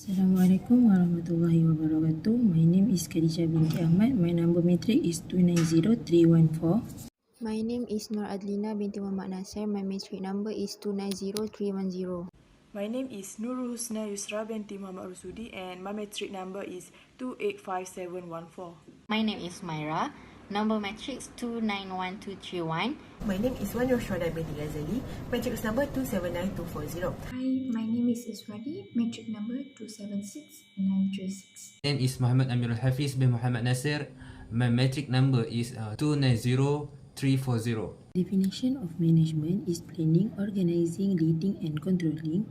Assalamualaikum warahmatullahi wabarakatuh. My name is Khadijah binti Ahmad. My number matric is 290314. My name is ADLINA binti Muhammad Nasir. My matric number is 290310. My name is HUSNA YUSRA binti Muhammad RUSUDI and my matric number is 285714. My name is Myra. Number matrix 291231. My name is YUSRA binti GHAZALI. Matrix number 279240. Hi, my name is ESWARI. Matric number 276936. My name is Muhammad AMIRUL bin Muhammad Nasir. My matric number is 290340. Definition of management is planning, organizing, leading and controlling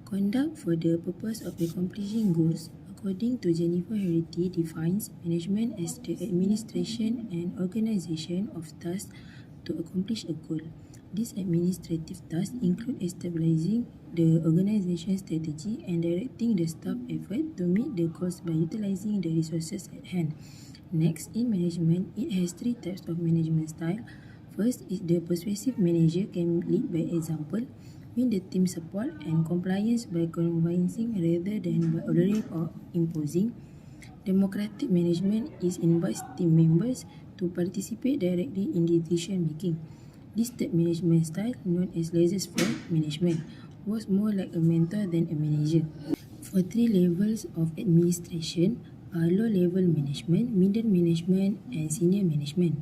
conduct for the purpose of accomplishing goals. According to Jennifer Herity, defines management as the administration and organization of tasks to accomplish a goal. These administrative tasks include establishing the organization strategy and directing the staff effort to meet the goals by utilizing the resources at hand. Next, in management, it has three types of management style. First is the persuasive manager can lead by example, win the team support and compliance by convincing rather than by ordering or imposing. Democratic management is invites team members to participate directly in decision making. This third management style, known as laissez-faire management, was more like a mentor than a manager. For three levels of administration are low-level management, middle management and senior management.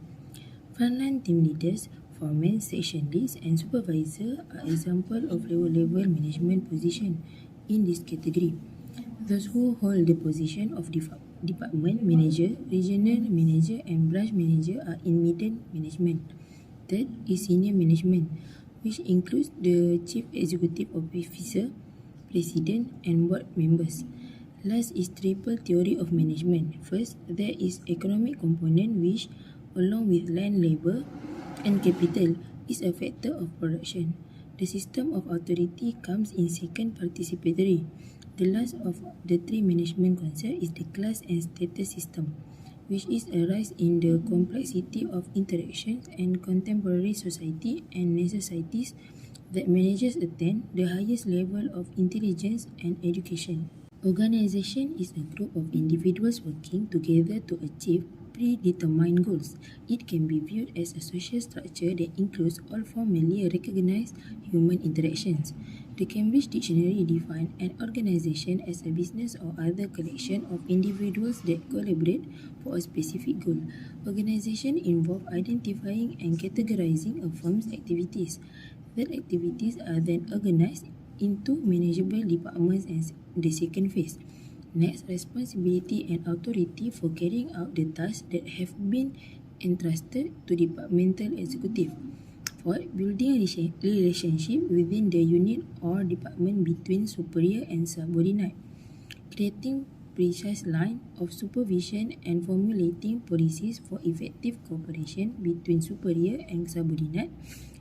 Frontline team leaders, foremen, section leads and supervisor are examples of lower-level management position in this category. Those who hold the position of department manager, regional manager and branch manager are in middle management. Third is senior management, which includes the chief executive officer, president and board members. Last is triple theory of management. First, there is economic component which, along with land, labor and capital, is a factor of production. The system of authority comes in second, participatory. The last of the three management concepts is the class and status system, which is a rise in the complexity of interactions and contemporary society and necessities that managers attain the highest level of intelligence and education. Organization is a group of individuals working together to achieve predetermined goals. It can be viewed as a social structure that includes all formally recognized human interactions. The Cambridge Dictionary defines an organization as a business or other collection of individuals that collaborate for a specific goal. Organization involve identifying and categorizing a firm's activities. That activities are then organized into manageable departments and the second phase. Next, responsibility and authority for carrying out the tasks that have been entrusted to departmental executive. Fourth, building relationship within the unit or department between superior and subordinate. Creating precise line of supervision and formulating policies for effective cooperation between superior and subordinate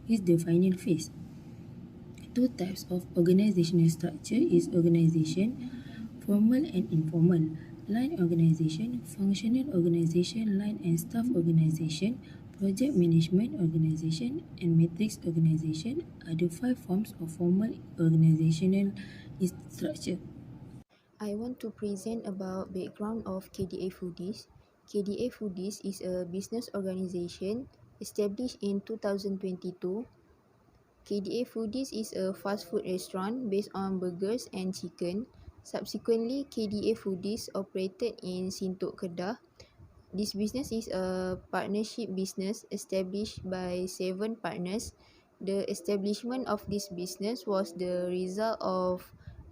is the final phase. Two types of organizational structure is organization, formal and informal. Line organization, functional organization, line and staff organization, project management organization and matrix organization are the five forms of formal organizational structure. I want to present about background of KDA Foodies. KDA Foodies is a business organization established in 2022. KDA Foodies is a fast food restaurant based on burgers and chicken. Subsequently, KDA Foodies operated in Sintok, Kedah. This business is a partnership business established by 7 partners. The establishment of this business was the result of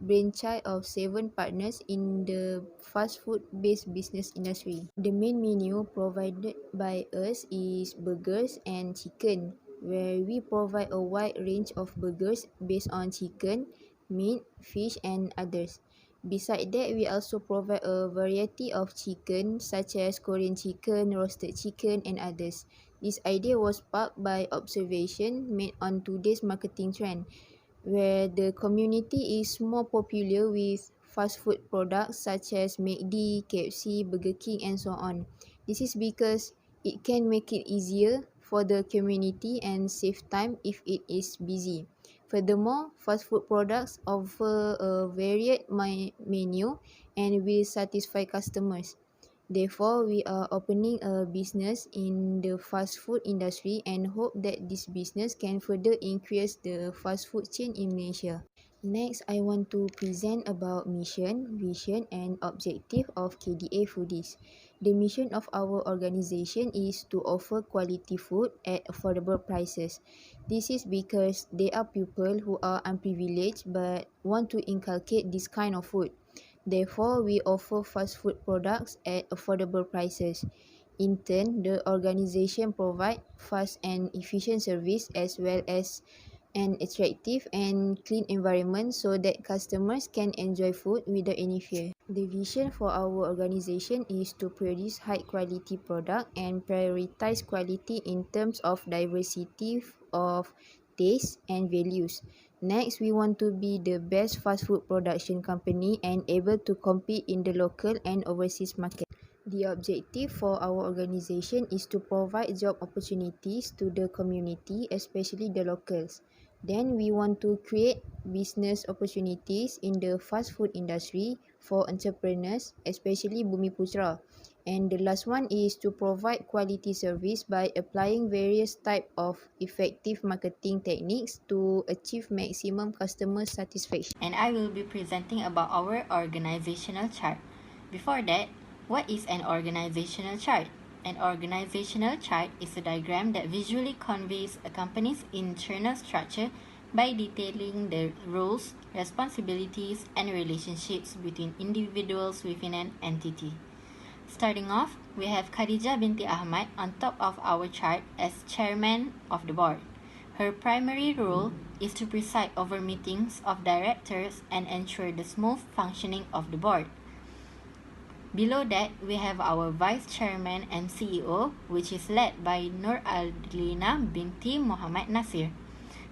brainchild of 7 partners in the fast food-based business industry. The main menu provided by us is burgers and chicken, where we provide a wide range of burgers based on chicken, meat, fish and others. Besides that, we also provide a variety of chicken such as Korean chicken, roasted chicken and others. This idea was sparked by observation made on today's marketing trend, where the community is more popular with fast food products such as MOHD, KFC, Burger King and so on. This is because it can make it easier for the community and save time if it is busy. Furthermore, fast food products offer a varied menu and will satisfy customers. Therefore, we are opening a business in the fast food industry and hope that this business can further increase the fast food chain in Malaysia. Next, I want to present about mission, vision and objective of KDA Foodies. The mission of our organization is to offer quality food at affordable prices. This is because there are people who are unprivileged but want to inculcate this kind of food. Therefore, we offer fast food products at affordable prices. In turn, the organization provides fast and efficient service as well as an attractive and clean environment so that customers can enjoy food without any fear. The vision for our organization is to produce high quality product and prioritize quality in terms of diversity of taste and values. Next, we want to be the best fast food production company and able to compete in the local and overseas market. The objective for our organization is to provide job opportunities to the community, especially the locals. Then we want to create business opportunities in the fast food industry for entrepreneurs, especially Bumiputra. And the last one is to provide quality service by applying various type of effective marketing techniques to achieve maximum customer satisfaction. And I will be presenting about our organizational chart. Before that, what is an organizational chart? An organizational chart is a diagram that visually conveys a company's internal structure by detailing the roles, responsibilities, and relationships between individuals within an entity. Starting off, we have Khadijah binti Ahmad on top of our chart as chairman of the board. Her primary role is to preside over meetings of directors and ensure the smooth functioning of the board. Below that, we have our Vice Chairman and CEO, which is led by ADLINA binti Muhammad Nasir.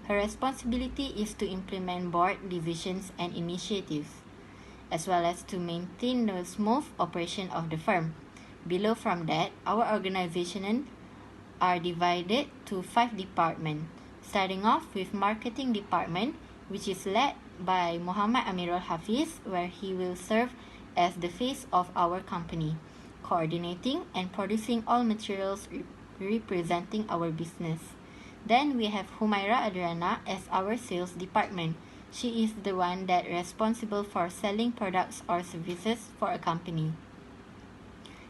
Her responsibility is to implement board decisions and initiatives, as well as to maintain the smooth operation of the firm. Below from that, our organization are divided to 5 departments, starting off with Marketing Department, which is led by Muhammad AMIRUL HAFIZ, where he will serve as the face of our company, coordinating and producing all materials representing our business. Then we have ADRIANA as our sales department. She is the one that responsible for selling products or services for a company.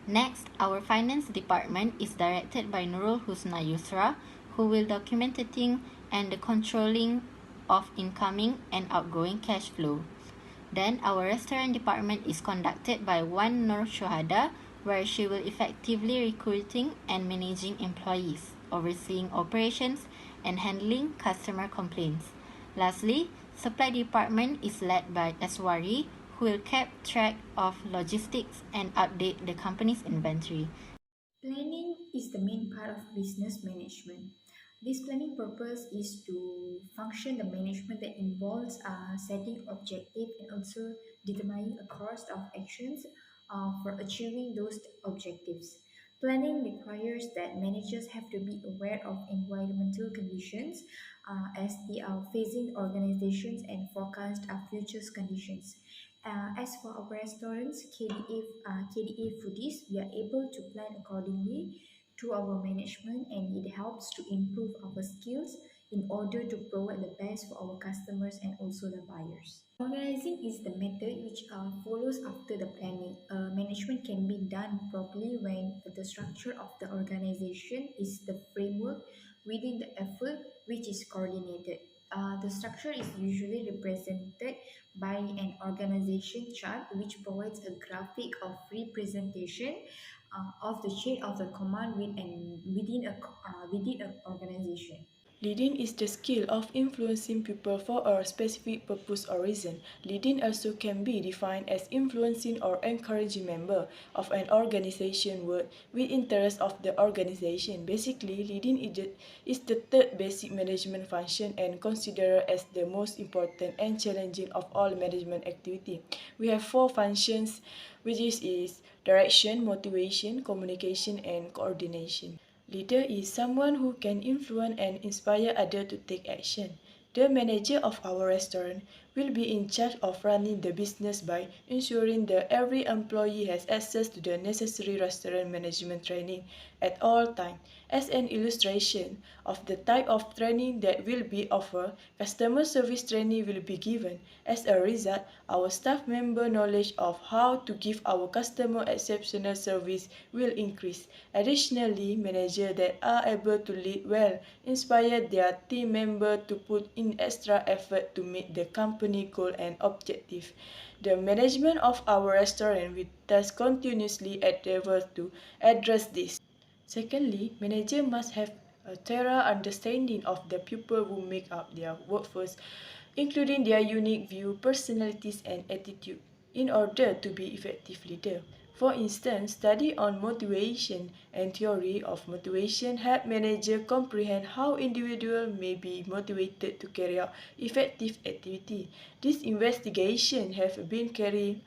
Next, our finance department is directed by HUSNA YUSRA, who will documenting and the controlling of incoming and outgoing cash flow. Then our restaurant department is conducted by one SYUHADA, where she will effectively recruiting and managing employees, overseeing operations, and handling customer complaints. Lastly, supply department is led by ESWARI, who will keep track of logistics and update the company's inventory. Planning is the main part of business management. This planning purpose is to function the management that involves setting objective and also determining a course of actions for achieving those objectives. Planning requires that managers have to be aware of environmental conditions as they are facing organizations and forecast future conditions. As for our restaurants, KDA Foodies, we are able to plan accordingly to our management, and it helps to improve our skills in order to provide the best for our customers and also the buyers. Organizing is the method which follows after the planning. Management can be done properly when the structure of the organization is the framework within the effort which is coordinated. The structure is usually represented by an organization chart which provides a graphic of representation of the chain of the command within an organization. Leading is the skill of influencing people for a specific purpose or reason. Leading also can be defined as influencing or encouraging member of an organization with interest of the organization. Basically, leading is the third basic management function and considered as the most important and challenging of all management activity. We have 4 functions, which is direction, motivation, communication, and coordination. Leader is someone who can influence and inspire others to take action. The manager of our restaurant will be in charge of running the business by ensuring that every employee has access to the necessary restaurant management training at all times. As an illustration of the type of training that will be offered, customer service training will be given. As a result, our staff member knowledge of how to give our customer exceptional service will increase. Additionally, managers that are able to lead well inspire their team members to put in extra effort to meet the company goal and objective. The management of our restaurant will thus continuously endeavor to address this. Secondly, managers must have a thorough understanding of the people who make up their workforce, including their unique view, personalities, and attitude, in order to be effective leader. For instance, study on motivation and theory of motivation help managers comprehend how individuals may be motivated to carry out effective activity. These investigations have been carried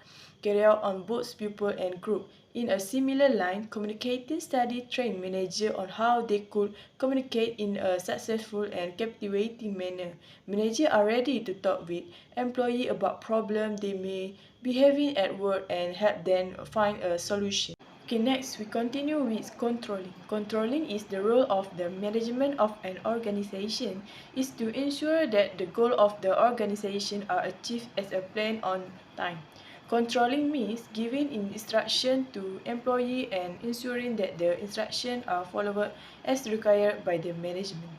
out on both pupil and group. In a similar line, communicating study trained managers on how they could communicate in a successful and captivating manner. Managers are ready to talk with employees about problems they may be having at work and help them find a solution. Okay, next we continue with controlling. Controlling is the role of the management of an organization is to ensure that the goal of the organization are achieved as a plan on time. Controlling means giving instruction to employee and ensuring that the instructions are followed as required by the management.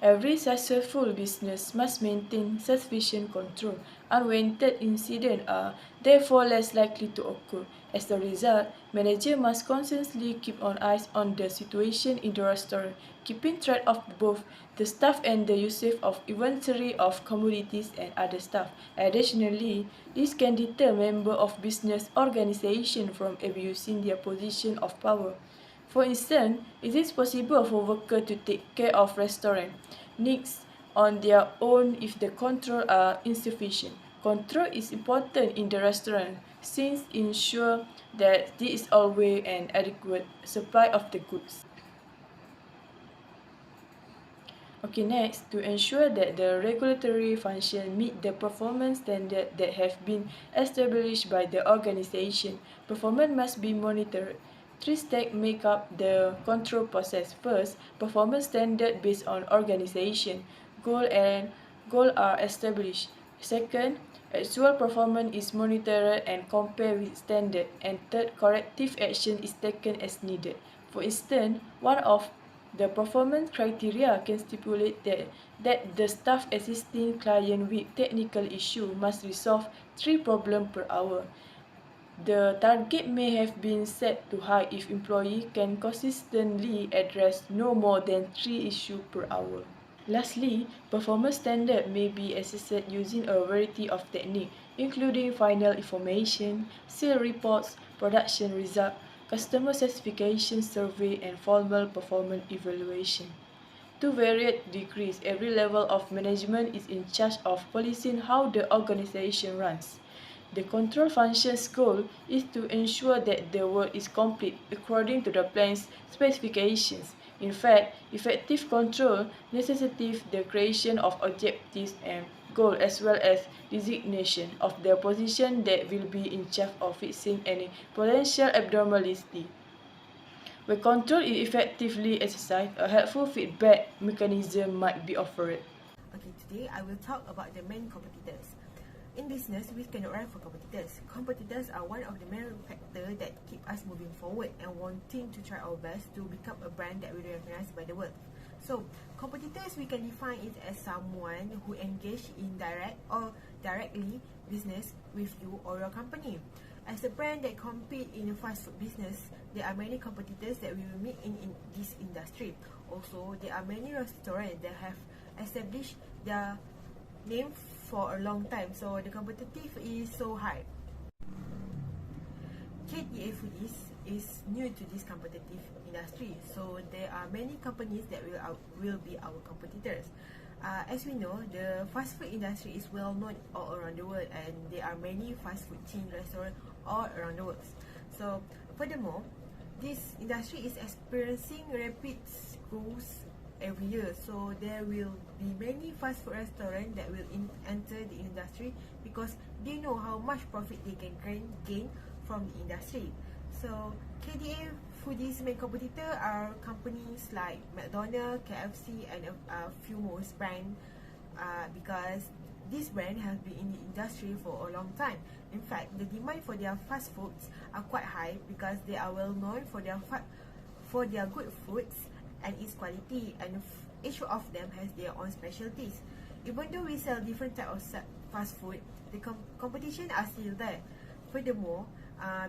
Every successful business must maintain sufficient control. Unwanted incidents are therefore less likely to occur. As a result, managers must constantly keep an eye on the situation in the restaurant, keeping track of both the staff and the usage of inventory of commodities and other staff. Additionally, this can deter members of business organization from abusing their position of power. For instance, it is possible for workers to take care of restaurant needs on their own if the controls are insufficient. Control is important in the restaurant since it ensures that there is always an adequate supply of the goods. Okay, next, to ensure that the regulatory function meet the performance standards that have been established by the organization, performance must be monitored. Three steps make up the control process. First, performance standard based on organization, goal are established. Second, actual performance is monitored and compared with standard. And third, corrective action is taken as needed. For instance, one of the performance criteria can stipulate that the staff assisting client with technical issue must resolve 3 problems per hour. The target may have been set too high if employee can consistently address no more than 3 issues per hour. Lastly, performance standard may be assessed using a variety of techniques, including final information, sale reports, production result, customer satisfaction survey, and formal performance evaluation. To varied degrees, every level of management is in charge of policing how the organization runs. The control function's goal is to ensure that the work is complete according to the plan's specifications. In fact, effective control necessitates the creation of objectives and goals as well as designation of the position that will be in charge of fixing any potential abnormality. When control is effectively exercised, a helpful feedback mechanism might be offered. Okay, today I will talk about the main competitors. In business, we cannot run for competitors. Competitors are one of the main factors that keep us moving forward and wanting to try our best to become a brand that will be recognized by the world. So, competitors we can define it as someone who engage in direct or directly business with you or your company. As a brand that compete in the fast food business, there are many competitors that we will meet in this industry. Also, there are many restaurants that have established their name for a long time, so the competitive is so high. KDA Foodies is new to this competitive industry, so there are many companies that will be our competitors. As we know, the fast food industry is well known all around the world, and there are many fast food chain restaurants all around the world. So, furthermore, this industry is experiencing rapid growth every year. So there will be many fast food restaurants that will enter the industry because they know how much profit they can gain from the industry. So KDA Foodies main competitor are companies like McDonald's, KFC and a few more brands because this brand has been in the industry for a long time. In fact, the demand for their fast foods are quite high because they are well known for their good foods and its quality, and each of them has their own specialties. Even though we sell different types of fast food, the competition are still there. Furthermore,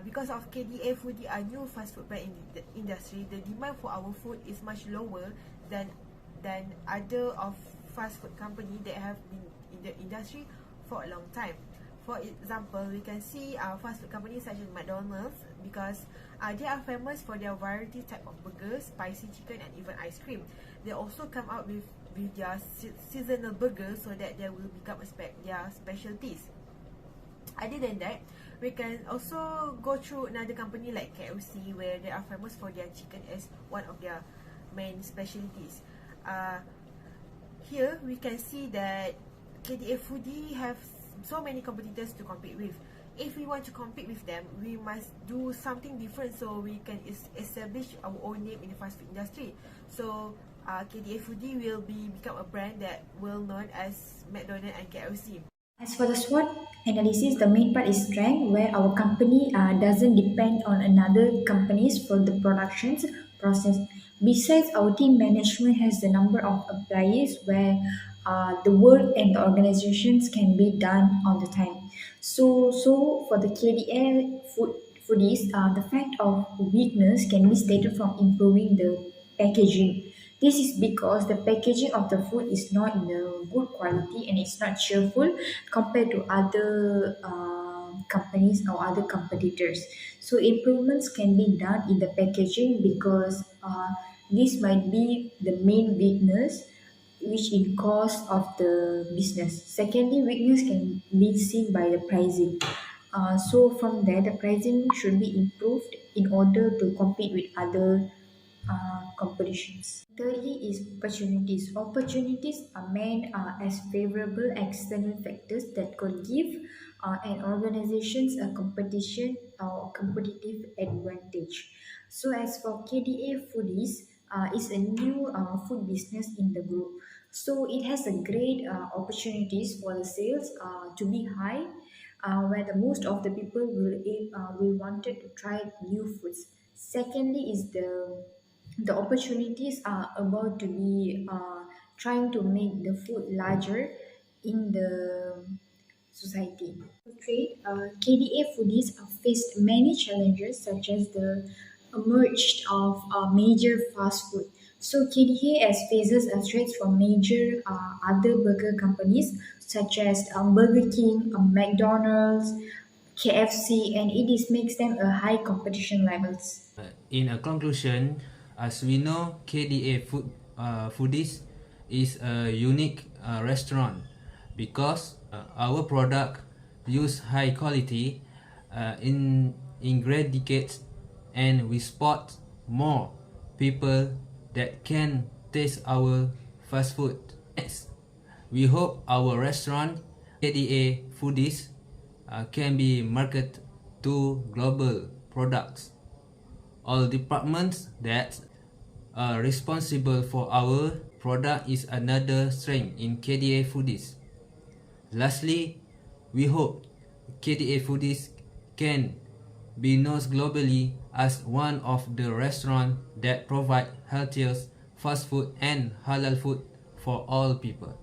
because of KDA Foodie are new fast food brand in the industry, the demand for our food is much lower than other of fast food company that have been in the industry for a long time. For example, we can see fast food companies such as McDonald's because they are famous for their variety type of burgers, spicy chicken and even ice cream. They also come out with their seasonal burgers so that they will become their specialties. Other than that, we can also go through another company like KFC where they are famous for their chicken as one of their main specialties. Here we can see that KDA Foodie have so many competitors to compete with. If we want to compete with them, we must do something different so we can establish our own name in the fast food industry. So KDA Foodie will become a brand that well known as McDonald's and KFC. As for the SWOT analysis, the main part is strength, where our company doesn't depend on another companies for the productions process. Besides, our team management has the number of employees where the work and the organizations can be done all the time. So for the KDA foodies, the fact of weakness can be stated from improving the packaging. This is because the packaging of the food is not in a good quality and it's not cheerful compared to other companies or other competitors. So improvements can be done in the packaging because this might be the main weakness which in cost of the business. Secondly, weakness can be seen by the pricing. So from there, the pricing should be improved in order to compete with other competitions. Thirdly is opportunities. Opportunities are meant as favorable external factors that could give an organizations a competition or competitive advantage. So as for KDA Foodies, is a new food business in the group. So it has a great opportunities for the sales to be high, where the most of the people will wanted to try new foods. Secondly is the opportunities are about to be trying to make the food larger in the society. Trade, KDA Foodies have faced many challenges such as the emerged of major fast food. So KDA has faces threats from major other burger companies such as Burger King, McDonald's, KFC, and it is makes them a high competition levels. In a conclusion, as we know, KDA Foodies is a unique restaurant because our product use high quality ingredients, and we spot more people that can taste our fast food. Next, we hope our restaurant KDA Foodies can be marketed to global products. All departments that are responsible for our product is another strength in KDA Foodies. Lastly, we hope KDA Foodies can be known globally as one of the restaurants that provide healthiest fast food and halal food for all people.